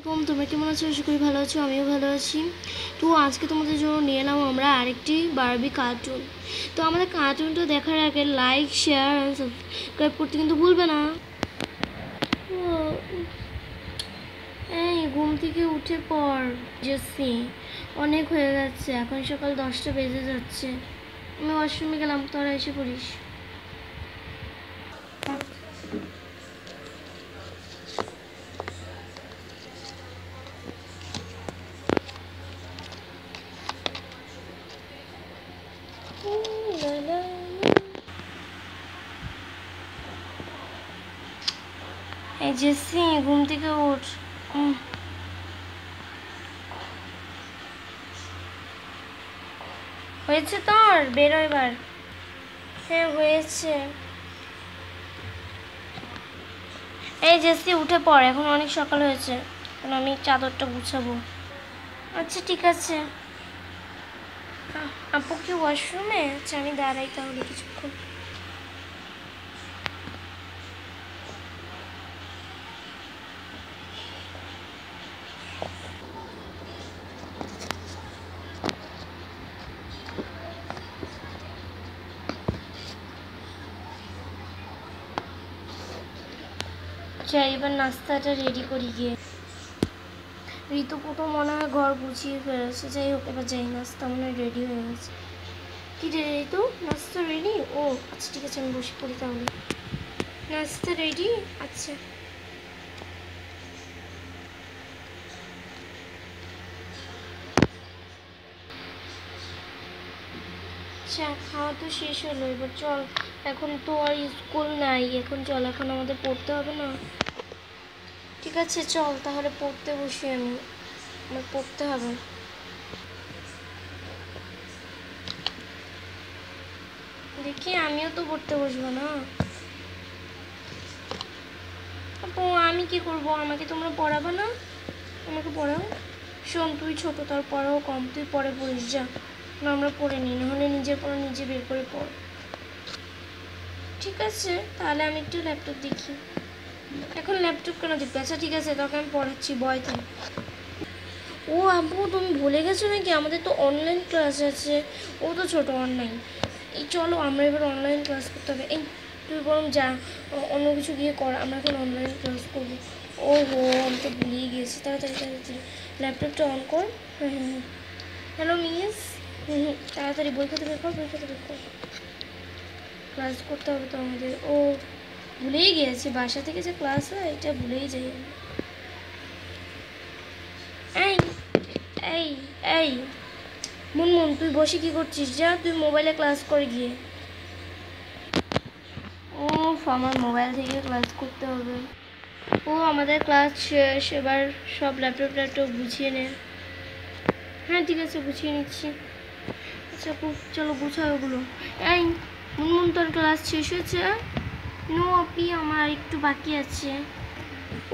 তোমরা কেমন আছো? আশা করি ভালো আছো, আমিও ভালো আছি। তো আজকে তোমাদের জন্য নিয়ে এলাম আমরা আরেকটি বারবি কার্টুন। তো আমাদের কার্টুনটা দেখার আগে লাইক, শেয়ার আর সাবস্ক্রাইব করতে কিন্তু ভুলবে না। এই ঘুম থেকে উঠে পড় জেসি, অনেক হয়ে যাচ্ছে, এখন সকাল 10টা বেজে যাচ্ছে। আমি ওয়াশরুমে গেলাম, তোরা এসে পড়িস। এই জেসি, ঘুম থেকে উঠ। হয়েছে তোর? বেরো এবার। হ্যাঁ হয়েছে। এই জেসি উঠে পড়, এখন অনেক সকাল হয়েছে, এখন আমি চাদরটা গুছাবো। আচ্ছা ঠিক আছে। আপু কি ওয়াশরুমে? আচ্ছা আমি দাঁড়াই তাহলে কিছুক্ষণ। যাই এবার নাস্তাটা রেডি করি গিয়ে। ঋতু প্রথম মনে হয় ঘর গুছিয়ে ফেলেছে। যাই হোক এবার যাই, নাস্তা মনে হয় রেডি হয়ে গেছে। কি রে ঋতু, নাস্তা রেডি? ও আচ্ছা ঠিক আছে, আমি বসে পড়ি তাহলে। নাস্তা রেডি? আচ্ছা আচ্ছা, খাওয়া তো শেষ হলো, এবার চল। এখন তো আর স্কুল নাই, এখন চল, এখন আমাদের পড়তে হবে না? ঠিক আছে চল তাহলে পড়তে বসি। আমার পড়তে হবে। দেখি আমিও তো পড়তে বসবো না। আপু আমি কি করব? আমাকে তোমরা পড়াবো না? আমাকে পড়াও। শোন, তুই ছোট, তোর পড়াও কম, তুই পরে পড়িস যা। না আমরা পড়ে নিই, নাহলে নিজের পড়া নিজে বের করে পড়। ঠিক আছে তাহলে আমি একটু ল্যাপটপ দেখি। এখন ল্যাপটপ কেন দেখবি? আচ্ছা ঠিক আছে, তোকে আমি পড়াচ্ছি, বয় থাক। ও আপু তুমি ভুলে গেছো নাকি? আমাদের তো অনলাইন ক্লাস আছে। ও তো ছোট, অনলাইন। এই চলো আমরা এবার অনলাইন ক্লাস করতে হবে। এই তুই বরং যা, অন্য কিছু গিয়ে কর, আমরা এখন অনলাইন ক্লাস করবো। ও হো, আমি তো ভুলিয়ে গিয়েছি। তাড়াতাড়ি তাড়াতাড়ি ল্যাপটপটা অন কর। হ্যাঁ হ্যাঁ হ্যাঁ। Hello miss. তাড়াতাড়ি বই খাতা বের কর, বই খাতা বের কর। ক্লাস করতে হবে তো আমাদের। ও ভুলেই গিয়েছি, বাসা থেকে যে ক্লাস হয় এটা ভুলেই যাই। এই এই এই মুনমুন, তুই বসে কি করছিস? যা তুই মোবাইলে ক্লাস করে গিয়ে। ও আমার মোবাইল থেকে ক্লাস করতে হবে। ও আমাদের ক্লাস শেষ, এবার সব ল্যাপটপ গুছিয়ে নে। হ্যাঁ ঠিক আছে, গুছিয়ে নিচ্ছি। আচ্ছা চলো গুছাও ওগুলো। এই মুনমুন, তোর ক্লাস শেষ হয়েছে? নো আপি, আমার একটু বাকি আছে।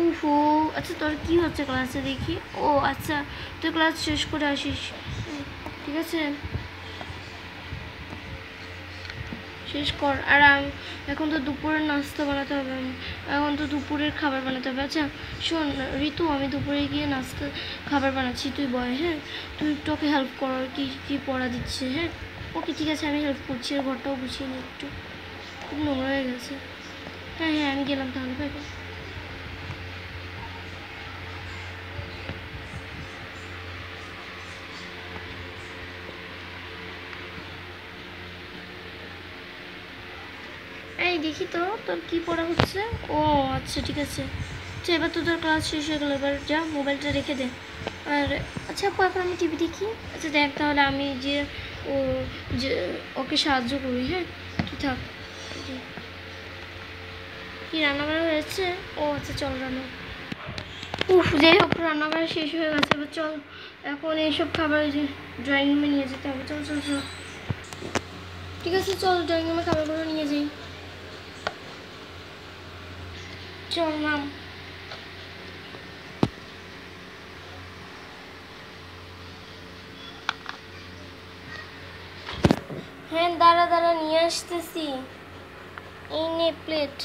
উফো, আচ্ছা তোর কি হচ্ছে ক্লাসে দেখি? ও আচ্ছা, তুই ক্লাস শেষ করে আসিস। ঠিক আছে শেষ কর। আর এখন তো দুপুরের নাস্তা বানাতে হবে, এখন তো দুপুরের খাবার বানাতে হবে। আচ্ছা শোন ঋতু, আমি দুপুরে গিয়ে নাস্তা খাবার বানাচ্ছি, তুই বয়। হ্যাঁ তুই তোকে হেল্প কর, কি কি পড়া দিচ্ছে। হ্যাঁ ওকে ঠিক আছে, আমি হেল্প করছি। আর ঘরটাও গুছিয়ে নিই, একটু খুব নোংরা হয়ে গেছে। হ্যাঁ হ্যাঁ আমি গেলাম তাহলে, বাই বাই। এই দেখি তো তোর কি পড়া হচ্ছে। ও আচ্ছা ঠিক আছে। আচ্ছা এবার তো তোর ক্লাস শেষ হয়ে গেলো, এবার যা মোবাইলটা রেখে দে। আর আচ্ছা আপু এখন আমি টিভি দেখি। আচ্ছা দেখ তাহলে, আমি যে ও যে ওকে সাহায্য করি। হ্যাঁ তুই থাক। কি রান্নাবাড়া হয়েছে? ও আচ্ছা চল রান্না। উফ, যাই হোক রান্নাবাড়া শেষ হয়ে গেছে, এবার চল এখন এইসব খাবার যে ড্রয়িং রুমে নিয়ে যেতে হবে। চল চল চল। ঠিক আছে চল, ড্রয়িং রুমে খাবারগুলো নিয়ে যাই। চল নাম। হ্যাঁ দাঁড়া দাঁড়া, নিয়ে আসতেছি। এই নে প্লেট।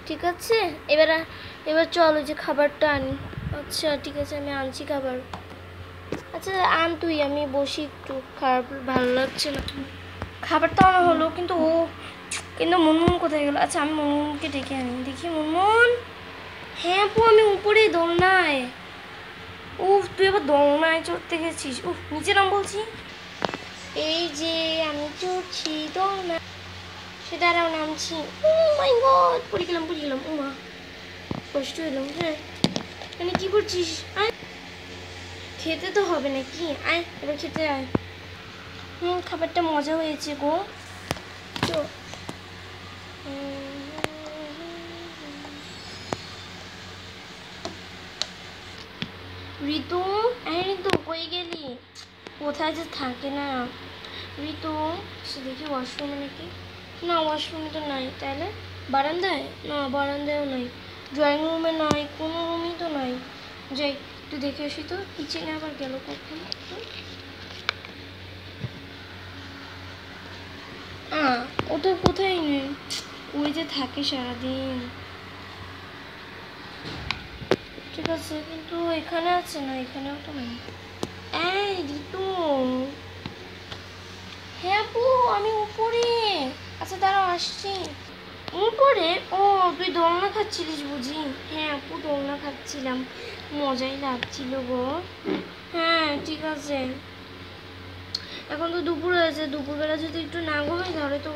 ঠিক আছে, এবার চলো যে খাবারটা আনি। আচ্ছা ঠিক আছে, আমি আনছি খাবার। আচ্ছা আন তুই, আমি বসি একটু, খারাপ ভালো লাগছে না। খাবারটা আনা হলো, কিন্তু মুনমুন কোথায় গেল? আচ্ছা আমি মুনমুনকে ডেকে আনি, দেখি মুনমুন। হ্যাঁ আপু, আমি উপরেই দোলনায়। উফ, তুই আবার দোলনায় চড়তে গেছিস? উফ, নিচে নাম বলছি। এই যে আমি চড়ছি দোলনা, সেটা আরও নামছি। ও মাই গড, পড়ে গেলাম। ও মা, কষ্ট এলাম। হ্যাঁ মানে কি করছিস? আয়, খেতে তো হবে নাকি? আয় এবার খেতে আয়। খাবারটা মজা হয়েছে গো। তো ঋতু, ঋতু কই গেলি? কোথায় যে থাকে না ঋতু। সে দেখি ওয়াশরুমে নাকি, না ওয়াশরুমে তো নাই। তাহলে বারান্দায়? না বারান্দায়ও নাই, ড্রয়িং রুমে নাই, কোনো রুমই তো নাই। যাই একটু দেখে আসি তো, কিচেনে আবার গেল কখন? ও তো কোথায় নেই, ওই যে থাকে সারাদিন। ঠিক আছে, কিন্তু এখানে আছে না, এখানেও তো নেই। এই ঋতু। হ্যাঁ আপু, আমি উপরে। আচ্ছা দাঁড়াও আসছি। উপরে? ও তুই দোলনা খাচ্ছিলিস বুঝি? হ্যাঁ আপু, দোলনা খাচ্ছিলাম, মজাই লাগছিল গো। হ্যাঁ ঠিক আছে, এখন তো দুপুর হয়েছে, দুপুরবেলা যদি একটু না ঘুমাই তাহলে তো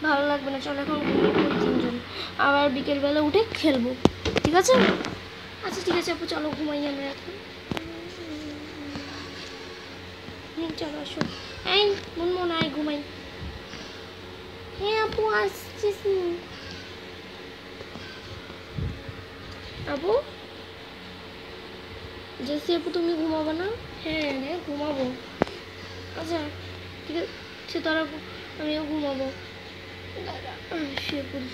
ভালো লাগবে না। চল এখন ঘুমিয়ে পড়ি তিনজন, আবার বিকেলবেলা উঠে খেলবো, ঠিক আছে? আচ্ছা ঠিক আছে আপু, চলো ঘুমাই আমরা এখন। চলো আসো। এই মুনমুন আয় ঘুমাই। হ্যাঁ আপু আসছিস। আপু, জেসি আপু তুমি ঘুমাবো না? হ্যাঁ হ্যাঁ ঘুমাবো। আচ্ছা ঠিক আছে, তারা আমিও ঘুমাবো। শুয়ে পড়ি।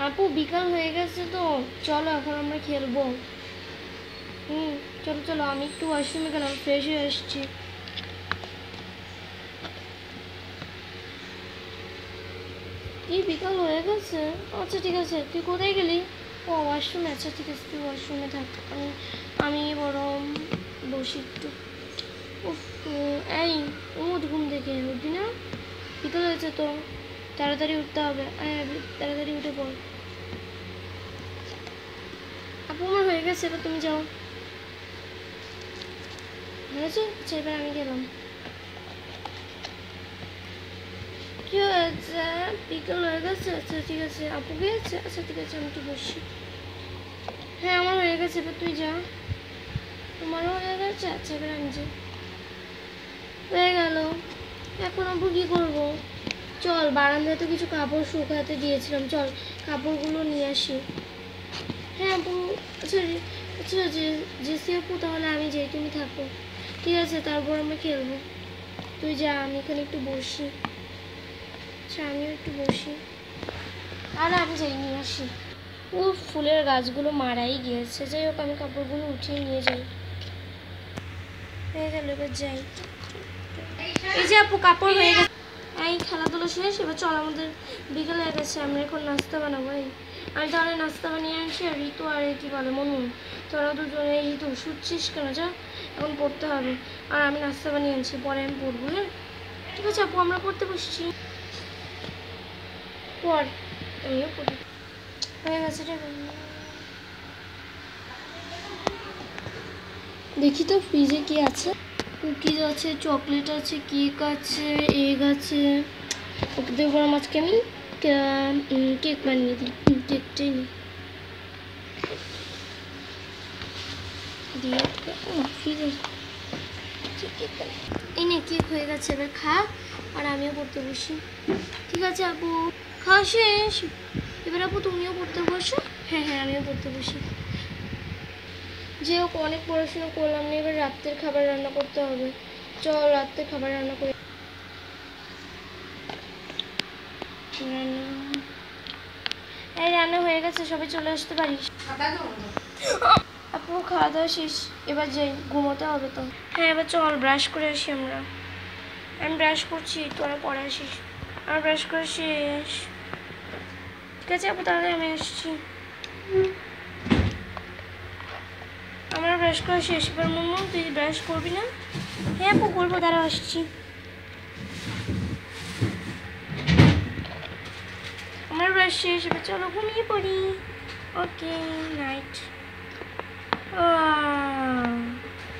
আপু বিকাল হয়ে গেছে তো, চলো এখন আমরা খেলবো। চলো চলো, আমি একটু ওয়াশরুমে গেলাম, ফ্রেশ হয়ে আসছি। কি বিকাল হয়ে গেছে? আচ্ছা ঠিক আছে, তুই কোথায় গেলি? ও ওয়াশরুমে। আচ্ছা ঠিক আছে, তুই ওয়াশরুমে থাক, আমি বরং বসি একটু। উফ, এই ঘুম থেকে উঠবি না? বিকাল হয়েছে তো, তাড়াতাড়ি উঠতে হবে। তাড়াতাড়ি উঠে পড়। আপু আমার হয়ে গেছে, এবার তুমি যাও। হয়েছে? আচ্ছা এবার আমি গেলাম। কি হয়েছে? বিকেল হয়ে গেছে? আচ্ছা ঠিক আছে, আপু গিয়েছে? আচ্ছা ঠিক আছে, আমি একটু বসি। হ্যাঁ আমার হয়ে গেছে, এবার তুই যা। তোমারও হয়ে গেছে? আচ্ছা এবার আমি যাই। হয়ে গেল, এখন আপু কি করবো? চল বারান্দায় তো কিছু কাপড় শুকাতে দিয়েছিলাম, চল কাপড়গুলো নিয়ে আসি। হ্যাঁ আপু। আচ্ছা আচ্ছা জেসি আপু, তাহলে আমি যাই, তুমি থাকো। ঠিক আছে, তারপর আমরা খেলবো। তুই যা, আমি এখানে একটু বসি। আচ্ছা আমিও একটু বসি, আর আমি যাই নিয়ে আসি। ও ফুলের গাছগুলো মারাই গিয়েছে। যাই হোক, আমি কাপড়গুলো উঠিয়ে নিয়ে যাই। হয়ে গেল, এবার যাই। এই যে আপু কাপড় হয়ে গেছে। এই খেলাধুলো শেষ, এবার চল, আমাদের বিকেল হয়ে গেছে, আমরা এখন নাস্তা বানাবো। আমি তাহলে নাস্তা বানিয়ে আনছি, আর ঋতু আর কি বলে মনুন, তোরা দুজনে। ঋতু শুচ্ছিস কেন? যা, এখন পড়তে হবে। আর আমি নাস্তা বানিয়ে আনছি, পরে আমি পড়বো। হ্যাঁ ঠিক আছে আপু, আমরা পড়তে বসছি। পর আমিও পড়ি। হয়ে গেছে রে। দেখি তো ফ্রিজে কি আছে। কুকিজ আছে, চকলেট আছে, কেক আছে, এগ আছে। ওকে দেবো আজকে আমি কেক বানিয়ে দিই। কেকটাই নিই দিয়ে ফ্রিজে। এই নে কেক হয়ে গেছে, এবার খা, আর আমিও পড়তে বসি। ঠিক আছে আপু, খাওয়া শেষ। এবার আপু তুমিও পড়তে বসো। হ্যাঁ হ্যাঁ আমিও পড়তে বসি। যে হোক, অনেক পড়াশোনা করলাম না, এবার রাত্রের খাবার রান্না করতে হবে। চল রাত্রের খাবার রান্না করে। এই রান্না হয়ে গেছে, সবাই চলে আসতে পারিস। আপু খাওয়া দাওয়া শেষ, এবার যাই, ঘুমোতে হবে তো। হ্যাঁ এবার চল ব্রাশ করে আসি আমরা। আমি ব্রাশ করছি, তোরা পরে আসিস। আর ব্রাশ করে শেষ। ঠিক আছে আপু, তাহলে আমি আসছি। আমার ব্রাশ করা শেষ। এবার মুনমুন তুই ব্রাশ করবি না? হ্যাঁ আপু করবো, তারা আসছি। আমার ব্রাশ শেষ, এবার চলো ঘুমিয়ে পড়ি। ওকে নাইট।